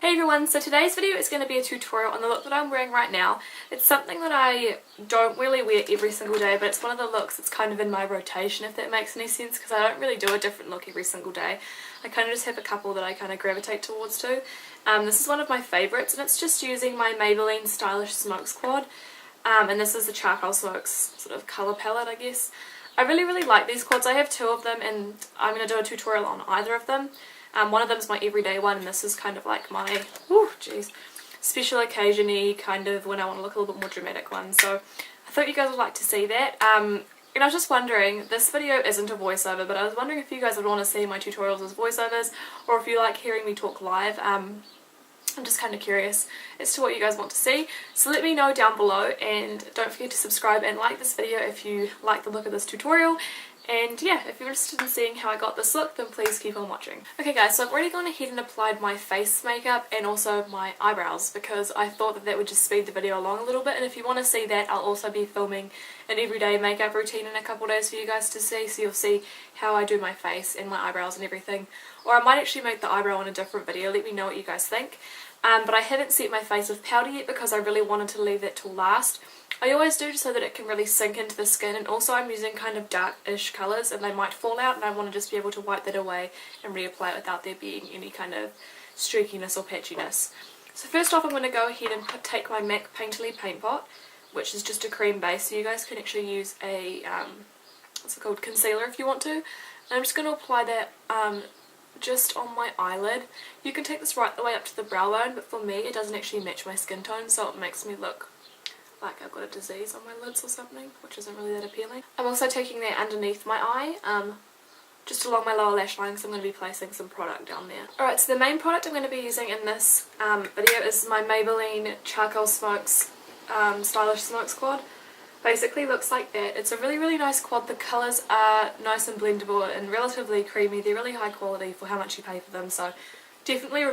Hey everyone, so today's video is going to be a tutorial on the look that I'm wearing right now. It's something that I don't really wear every single day, but it's one of the looks that's kind of in my rotation, if that makes any sense, because I don't really do a different look every single day. I kind of just have a couple that I kind of gravitate towards too. This is one of my favourites, and it's just using my Maybelline Stylish Smokes quad, and this is the Charcoal Smokes sort of colour palette, I guess. I really like these quads. I have two of them, and I'm going to do a tutorial on either of them. One of them is my everyday one, and this is kind of like my, special occasion-y kind of when I want to look a little bit more dramatic one. So I thought you guys would like to see that. And I was just wondering, this video isn't a voiceover, but I was wondering if you guys would want to see my tutorials as voiceovers, or if you like hearing me talk live. I'm just kind of curious as to what you guys want to see. So let me know down below, and don't forget to subscribe and like this video if you like the look of this tutorial. And yeah, if you're interested in seeing how I got this look, then please keep on watching. Okay guys, so I've already gone ahead and applied my face makeup and also my eyebrows, because I thought that that would just speed the video along a little bit. And if you want to see that, I'll also be filming an everyday makeup routine in a couple days for you guys to see, so you'll see how I do my face and my eyebrows and everything. Or I might actually make the eyebrow in a different video. Let me know what you guys think. But I haven't set my face with powder yet because I really wanted to leave that till last. I always do, so that it can really sink into the skin, and also I'm using kind of dark-ish colours and they might fall out, and I want to just be able to wipe that away and reapply it without there being any kind of streakiness or patchiness. So first off, I'm going to go ahead and take my MAC Painterly Paint Pot, which is just a cream base, so you guys can actually use a, what's it called, concealer if you want to. And I'm just going to apply that just on my eyelid. You can take this right the way up to the brow bone, but for me it doesn't actually match my skin tone, so it makes me look like I've got a disease on my lids or something, which isn't really that appealing. I'm also taking that underneath my eye, just along my lower lash line, because I'm going to be placing some product down there. Alright, so the main product I'm going to be using in this video is my Maybelline Charcoal Smokes Stylish Smokes quad. Basically looks like that. It's a really nice quad. The colours are nice and blendable and relatively creamy. They're really high quality for how much you pay for them, so definitely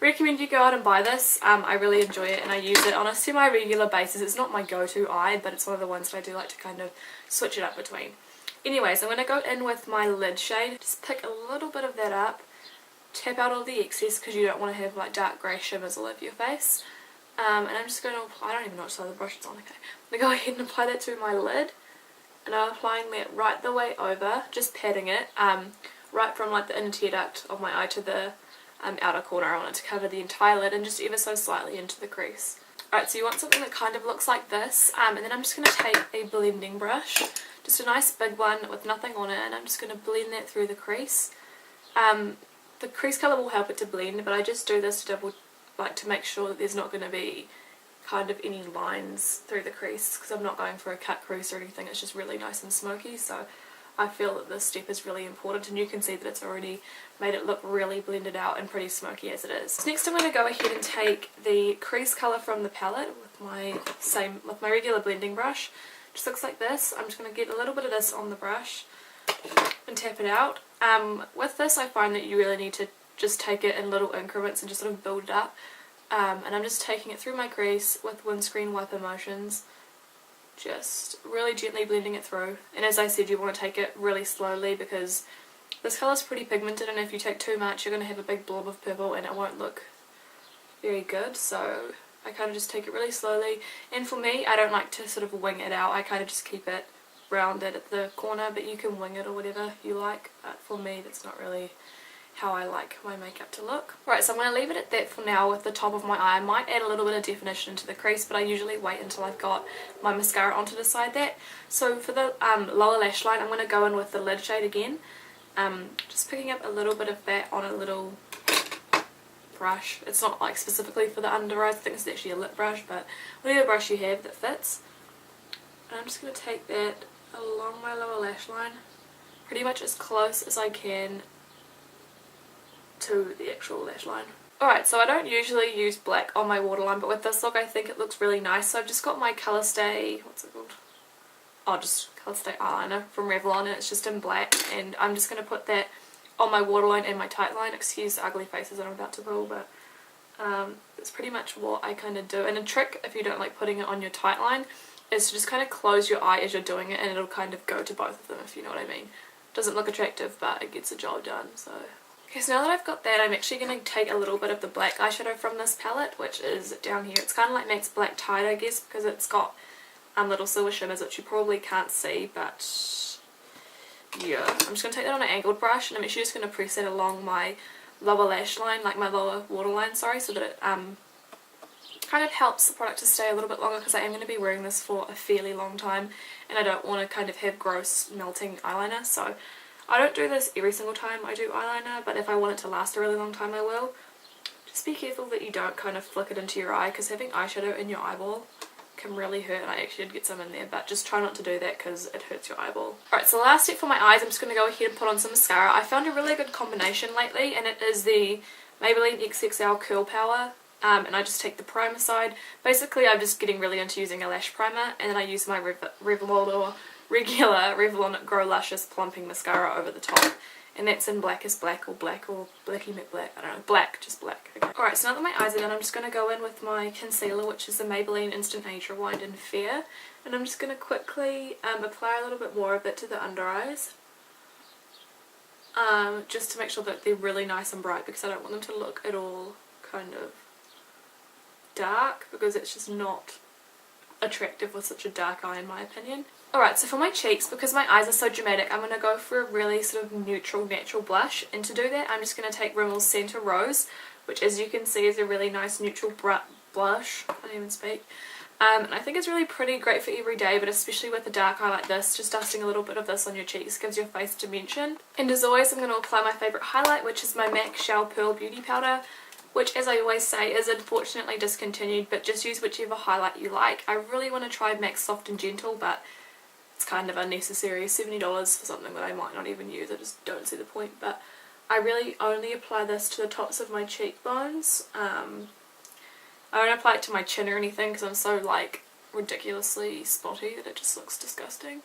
recommend you go out and buy this. I really enjoy it and I use it on a semi-regular basis. It's not my go-to eye, but it's one of the ones that I do like to kind of switch it up between. Anyways, I'm going to go in with my lid shade. Just pick a little bit of that up. Tap out all the excess because you don't want to have like dark grey shimmers all over your face. And I'm just going to apply, I don't even know what side of the brush it's on, okay. I'm going to go ahead and apply that to my lid. And I'm applying that right the way over, just patting it, right from like the inner tear duct of my eye to the outer corner. I want it to cover the entire lid and just ever so slightly into the crease. Alright, so you want something that kind of looks like this, and then I'm just going to take a blending brush, just a nice big one with nothing on it, and I'm just going to blend that through the crease. The crease colour will help it to blend, but I just do this to to make sure that there's not going to be kind of any lines through the crease, because I'm not going for a cut crease or anything. It's just really nice and smoky, so I feel that this step is really important, and you can see that it's already made it look really blended out and pretty smoky as it is. So next I'm going to go ahead and take the crease colour from the palette with my regular blending brush. Just looks like this. I'm just going to get a little bit of this on the brush and tap it out. With this I find that you really need to just take it in little increments and just sort of build it up. And I'm just taking it through my crease with windscreen wiper motions. Just really gently blending it through, and as I said, you want to take it really slowly because this colour is pretty pigmented, and if you take too much you're going to have a big blob of purple and it won't look very good. So I kind of just take it really slowly, and for me I don't like to sort of wing it out. I kind of just keep it rounded at the corner, but you can wing it or whatever you like, but for me that's not really how I like my makeup to look. Right, so I'm going to leave it at that for now with the top of my eye. I might add a little bit of definition into the crease, but I usually wait until I've got my mascara on to decide that. So for the lower lash line, I'm going to go in with the lid shade again. Just picking up a little bit of that on a little brush. It's not like specifically for the under eyes, I think it's actually a lip brush, but whatever brush you have that fits. And I'm just going to take that along my lower lash line, pretty much as close as I can to the actual lash line. Alright, so I don't usually use black on my waterline, but with this look I think it looks really nice. So I've just got my Colorstay, what's it called? Oh, just Colorstay eyeliner from Revlon, and it's just in black, and I'm just going to put that on my waterline and my tight line. Excuse the ugly faces that I'm about to pull, but that's pretty much what I kind of do. And a trick, if you don't like putting it on your tight line, is to just kind of close your eye as you're doing it, and it'll kind of go to both of them, if you know what I mean. Doesn't look attractive, but it gets the job done, so. Okay, so now that I've got that, I'm actually going to take a little bit of the black eyeshadow from this palette, which is down here. It's kind of like MAC's Black Tide, I guess, because it's got little silver shimmers, which you probably can't see, but yeah. I'm just going to take that on an angled brush, and I'm actually just going to press it along my lower lash line, like my lower waterline, sorry, so that it kind of helps the product to stay a little bit longer, because I am going to be wearing this for a fairly long time, and I don't want to kind of have gross melting eyeliner, so I don't do this every single time I do eyeliner, but if I want it to last a really long time I will. Just be careful that you don't kind of flick it into your eye, because having eyeshadow in your eyeball can really hurt, and I actually did get some in there, but just try not to do that because it hurts your eyeball. Alright, so the last step for my eyes, I'm just going to go ahead and put on some mascara. I found a really good combination lately, and it is the Maybelline XXL Curl Power, and I just take the primer side. Basically, I'm just getting really into using a lash primer, and then I use my regular Revlon Grow Luscious Plumping Mascara over the top. And that's in Black is Black or Blacky McBlack, I don't know, black, just black. Okay. Alright, so now that my eyes are done, I'm just going to go in with my concealer, which is the Maybelline Instant Age Rewind in Fair. And I'm just going to quickly apply a little bit more of it to the under eyes. Just to make sure that they're really nice and bright, because I don't want them to look at all kind of dark, because it's just not attractive with such a dark eye in my opinion. Alright, so for my cheeks, because my eyes are so dramatic, I'm going to go for a really sort of neutral, natural blush. And to do that, I'm just going to take Rimmel's Center Rose, which as you can see is a really nice neutral blush. I can't even speak. And I think it's really pretty, great for every day, but especially with a dark eye like this, just dusting a little bit of this on your cheeks gives your face dimension. And as always, I'm going to apply my favourite highlight, which is my MAC Shell Pearl Beauty Powder, which as I always say is unfortunately discontinued, but just use whichever highlight you like. I really want to try MAC Soft and Gentle, but it's kind of unnecessary. $70 for something that I might not even use. I just don't see the point. But I really only apply this to the tops of my cheekbones. I don't apply it to my chin or anything because I'm so like ridiculously spotty that it just looks disgusting.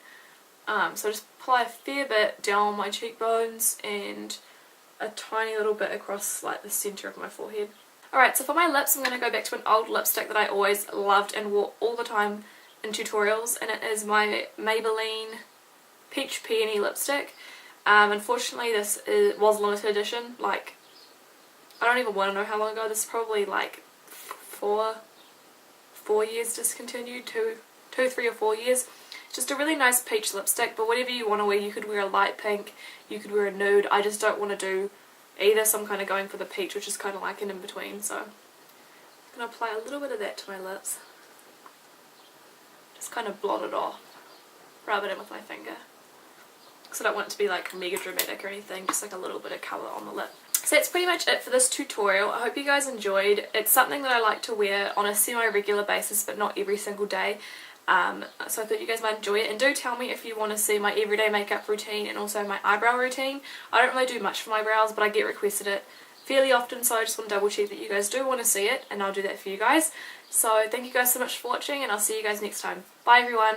So I just apply a fair bit down my cheekbones and a tiny little bit across like the centre of my forehead. Alright, so for my lips I'm going to go back to an old lipstick that I always loved and wore all the time in tutorials, and it is my Maybelline Peach Peony lipstick. Unfortunately this was limited edition, like I don't even want to know how long ago. This is probably like four years discontinued, two, 3 or 4 years. Just a really nice peach lipstick, but whatever you want to wear, you could wear a light pink, you could wear a nude. I just don't want to do either, so I'm kind of going for the peach, which is kind of like an in-between. So I'm going to apply a little bit of that to my lips. Just kind of blot it off, rub it in with my finger. Because I don't want it to be like mega dramatic or anything, just like a little bit of colour on the lip. So that's pretty much it for this tutorial. I hope you guys enjoyed. It's something that I like to wear on a semi-regular basis, but not every single day. So I thought you guys might enjoy it, and do tell me if you want to see my everyday makeup routine and also my eyebrow routine. I don't really do much for my brows, but I get requested it fairly often, so I just want to double check that you guys do want to see it, and I'll do that for you guys. So thank you guys so much for watching, and I'll see you guys next time. Bye everyone!